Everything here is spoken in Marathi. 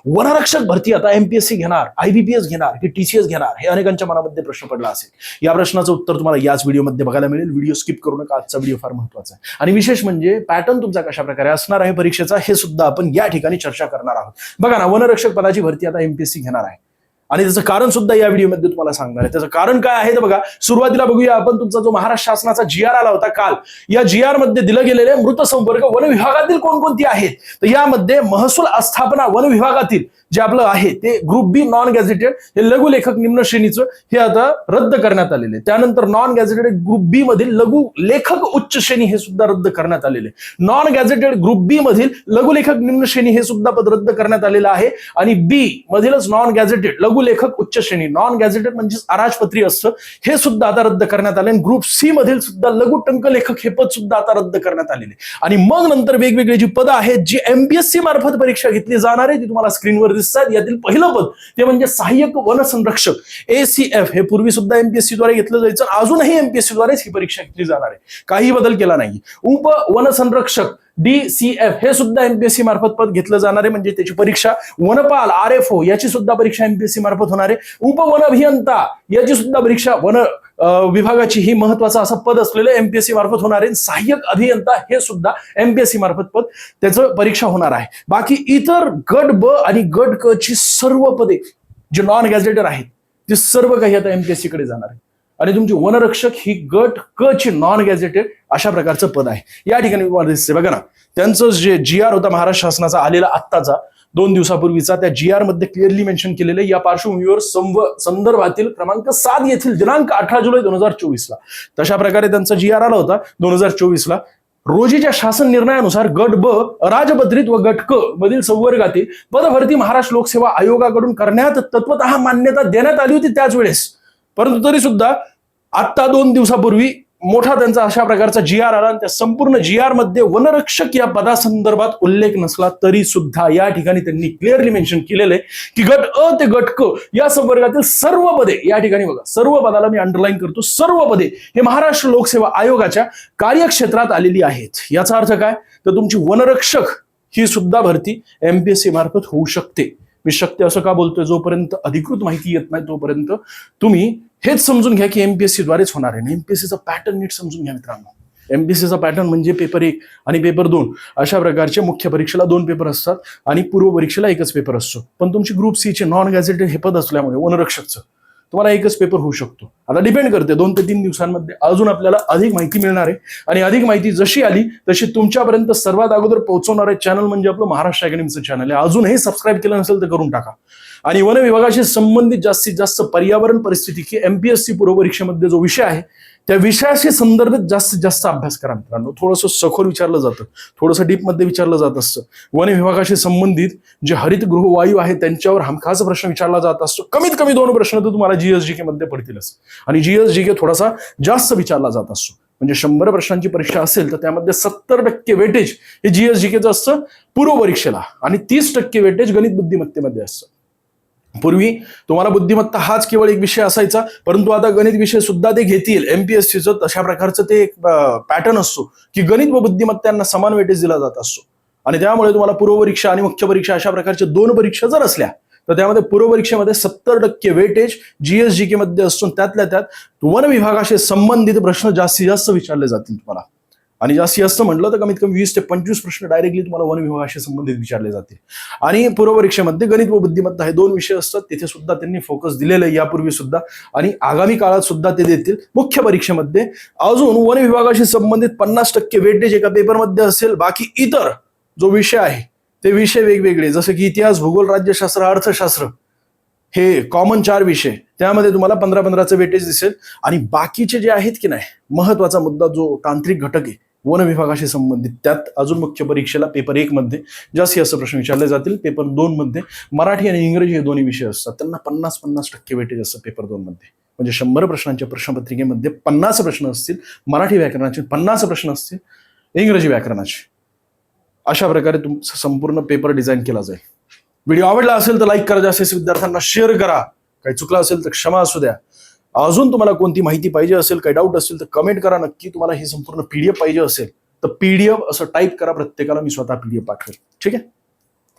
वनरक्षक भरती आता एमपीएससी घेणार, आयबीपीएस घेणार की टीसीएस घेणार, हे अनेकांच्या मनामध्ये प्रश्न पडला असेल. या प्रश्नाचं उत्तर तुम्हाला याच व्हिडिओमध्ये बघायला मिळेल. व्हिडिओ स्किप करू नका, आजचा व्हिडिओ फार महत्त्वाचा आहे. आणि विशेष म्हणजे पॅटर्न तुमचा कशा प्रकारे असणार आहे परीक्षेचा हे सुद्धा आपण या ठिकाणी चर्चा करणार आहोत. बघा ना, वनरक्षक पदाची भरती आता एमपीएससी घेणार आहे आणि त्याचं कारण सुद्धा या व्हिडिओमध्ये तुम्हाला सांगणार आहे. त्याचं कारण काय आहे तर बघा, सुरुवातीला बघूया आपण तुमचा जो महाराष्ट्र शासनाचा GR आला होता काल, या GR मध्ये दिलं गेलेले मृत संपर्क वन विभागातील कोणकोणती आहेत, तर यामध्ये महसूल आस्थापना वन विभागातील जे आपलं आहे ते ग्रुप बी नॉन गॅझेटेड हे लघु लेखक निम्न श्रेणीचं हे आता रद्द करण्यात आलेले. त्यानंतर नॉन गॅझेटेड ग्रुप बी मधील लघु लेखक उच्च श्रेणी हे सुद्धा रद्द करण्यात आलेले. नॉन गॅझेटेड ग्रुप बी मधील लघु लेखक निम्न श्रेणी हे सुद्धा पद रद्द करण्यात आलेलं आहे. आणि बी मधीलच नॉन गॅझेटेड लघु लेखक उच्च श्रेणी, नॉन गॅझेटेड म्हणजे अराजपत्री असतं, हे सुद्धा आता रद्द करण्यात आले. ग्रुप सी मधील सुद्धा लघु टंक लेखक हे पद सुद्धा आता रद्द करण्यात आलेले. आणि मग नंतर वेगवेगळी जी पदं आहेत जी एमपीएससी मार्फत परीक्षा घेतली जाणार आहे ती तुम्हाला स्क्रीनवर दिसतात. यातील पहिलं पद ते म्हणजे सहाय्यक वन संरक्षक ACF. हे पूर्वी सुद्धा एमपीएससी द्वारे घेतलं जायचं, अजूनही एमपीएससी द्वारेच ही परीक्षा घेतली जाणार आहे, काही बदल केला नाही. उप वन संरक्षक DCF हे सुद्धा एमपीएससी मार्फत पद घेतलं जाणार आहे, म्हणजे त्याची परीक्षा. वनपाल RFO याची सुद्धा परीक्षा एमपीएससी मार्फत होणार आहे. उपवन अभियंता याची सुद्धा परीक्षा वन विभागाची ही महत्वाचं असं पद असलेलं एमपीएससी मार्फत होणार आहे. सहाय्यक अभियंता हे सुद्धा एमपीएससी मार्फत पद त्याचं परीक्षा होणार आहे. बाकी इतर गट ब आणि गट क ची सर्व पदे जे नॉन गॅझेटेड आहेत ते सर्व काही आता एमपीएससी कडे जाणार आहे. आणि तुमची वनरक्षक ही गट क ची नॉन गॅझेटेड अशा प्रकारचं पद आहे. या ठिकाणी तुम्हाला दिसते बघा ना, त्यांचं जे GR होता महाराष्ट्र शासनाचा आलेला आत्ताचा 2 दिवसापूर्वीचा, त्या GR मध्ये क्लिअरली मेन्शन केलेलं या पार्श्वभूमीवर संदर्भातील क्रमांक 7 येथील दिनांक 18 जुलै 2024 ला तशा प्रकारे त्यांचा GR आला होता 2024 ला. रोजीच्या शासन निर्णयानुसार गट ब राजपत्रित व गट क मधील संवर्गातील पदभरती महाराष्ट्र लोकसेवा आयोगाकडून करण्यात तत्वतः मान्यता देण्यात आली होती त्याच वेळेस. परंतु तरी सुद्धा आता 2 दिवसापूर्वी मोठा त्यांचा अशा प्रकारचा GR आला आणि त्या संपूर्ण GR मध्ये वनरक्षक या पदासंदर्भात उल्लेख नसला तरी सुद्धा या ठिकाणी त्यांनी क्लिअरली मेन्शन केलेलं आहे की गट अ ते गट क या संवर्गातील सर्व पदे, या ठिकाणी बघा सर्व पदाला मी अंडरलाईन करतो, सर्व पदे हे महाराष्ट्र लोकसेवा आयोगाच्या कार्यक्षेत्रात आलेली आहेत. याचा अर्थ काय, तर तुमची वनरक्षक ही सुद्धा भरती एमपीएससी मार्फत होऊ शकते. मी शक्य असं का बोलतोय, जोपर्यंत अधिकृत माहिती येत नाही तोपर्यंत तुम्ही हेच समजून घ्या की एमपीएससी द्वारेच होणार आहे. एमपीएससीचा पॅटर्न नीट समजून घ्या मित्रांनो. एमपीएससीचा पॅटर्न म्हणजे पेपर 1 आणि पेपर 2 अशा प्रकारचे मुख्य परीक्षेला 2 पेपर असतात आणि पूर्व परीक्षेला 1च पेपर असतो. पण तुमची ग्रुप सी चे नॉन गॅझेटेड हे पद असल्यामुळे वनरक्षकचं तुम्हाला 1च पेपर होऊ शकतो. आता डिपेंड करते 2 ते 3 दिवसांमध्ये अजून आपल्याला अधिक माहिती मिळणार आहे आणि अधिक माहिती जशी आली तशी तुमच्यापर्यंत सर्वात अगोदर पोहोचवणार आहे चॅनल म्हणजे आपलं महाराष्ट्र अकॅडमीचं चॅनल आहे. अजूनही सबस्क्राईब केलं नसेल तर करून टाका. आणि वन विभागाशी संबंधित जास्तीत जास्त पर्यावरण परिस्थिती एमपीएससी पूर्व परीक्षेमध्ये जो विषय आहे त्या विषयाशी संदर्भित जास्तीत जास्त अभ्यास करा मित्रांनो. थोडंसं सखोल विचारलं जातं, थोडंसं डीप मध्ये विचारलं जात असतं. वन विभागाशी संबंधित जे हरितगृह वायू आहे त्यांच्यावर हमखास प्रश्न विचारला जात असतो. कमीत कमी 2 प्रश्न तर तुम्हाला GSGK मध्ये पडतीलच आणि GSGK थोडासा जास्त विचारला जात असतो. म्हणजे 100 प्रश्नांची परीक्षा असेल तर त्यामध्ये 70% वेटेज हे GSGKचं असतं पूर्व परीक्षेला आणि 30% वेटेज गणित बुद्धिमत्तेमध्ये असतं. पूर्वी तुम्हाला बुद्धिमत्ता हाच केवळ एक विषय असायचा, परंतु आता गणित विषय सुद्धा ते घेतील एमपीएससीचं. तशा प्रकारचं ते एक पॅटर्न असतो की गणित व बुद्धिमत्तांना समान वेटेज दिला जात असतो. आणि त्यामुळे तुम्हाला पूर्व परीक्षा आणि मुख्य परीक्षा अशा प्रकारच्या 2 परीक्षा जर असल्या तर त्यामध्ये पूर्व परीक्षेमध्ये 70% वेटेज GSGK मध्ये असतो. त्यातल्या त्यात वन विभागाशी संबंधित प्रश्न जास्तीत जास्त विचारले जातील तुम्हाला. आणि जास्तीत जास्त म्हटलं तर कमीत कमी 20 ते 25 प्रश्न डायरेक्टली तुम्हाला वन विभागाशी संबंधित विचारले जातील. आणि पूर्व परीक्षेमध्ये गणित व बुद्धिमत्ता हे 2 विषय असतात. तिथे सुद्धा त्यांनी फोकस दिलेलं आहे यापूर्वी सुद्धा आणि आगामी काळात सुद्धा ते देतील. मुख्य परीक्षेमध्ये अजून वन विभागाशी संबंधित 50% वेटेज एका पेपरमध्ये असेल. बाकी इतर जो विषय आहे ते विषय वेगवेगळे, जसं की इतिहास, भूगोल, राज्यशास्त्र, अर्थशास्त्र हे कॉमन 4 विषय, त्यामध्ये तुम्हाला 15-15चं वेटेज दिसेल. आणि बाकीचे जे आहेत की नाही, महत्वाचा मुद्दा जो तांत्रिक घटक आहे वन विभागाशी संबंधित, त्यात अजून मुख्य परीक्षेला पेपर 1 मध्ये जास्तीत जास्त प्रश्न विचारले जातील. पेपर 2 मध्ये मराठी आणि इंग्रजी हे दोन्ही विषय असतात, त्यांना 50-50% वेटेज असतं पेपर 2 मध्ये. म्हणजे 100 प्रश्नांच्या प्रश्नपत्रिकेमध्ये 50 प्रश्न असतील मराठी व्याकरणाचे, 50 प्रश्न असतील इंग्रजी व्याकरणाचे. अशा प्रकारे तुमचा संपूर्ण पेपर डिझाईन केला जाईल. व्हिडिओ आवडला असेल तर लाईक करा, जास्तीत विद्यार्थ्यांना शेअर करा. काही चुकलं असेल तर क्षमा असू द्या. अजून तुम्हाला कोणती माहिती पाहिजे असेल, काही डाऊट असेल तर कमेंट करा नक्की. तुम्हाला ही संपूर्ण PDF पाहिजे असेल तर PDF असं टाईप करा प्रत्येकाला, मी स्वतः PDF पाठवेल. ठीक आहे.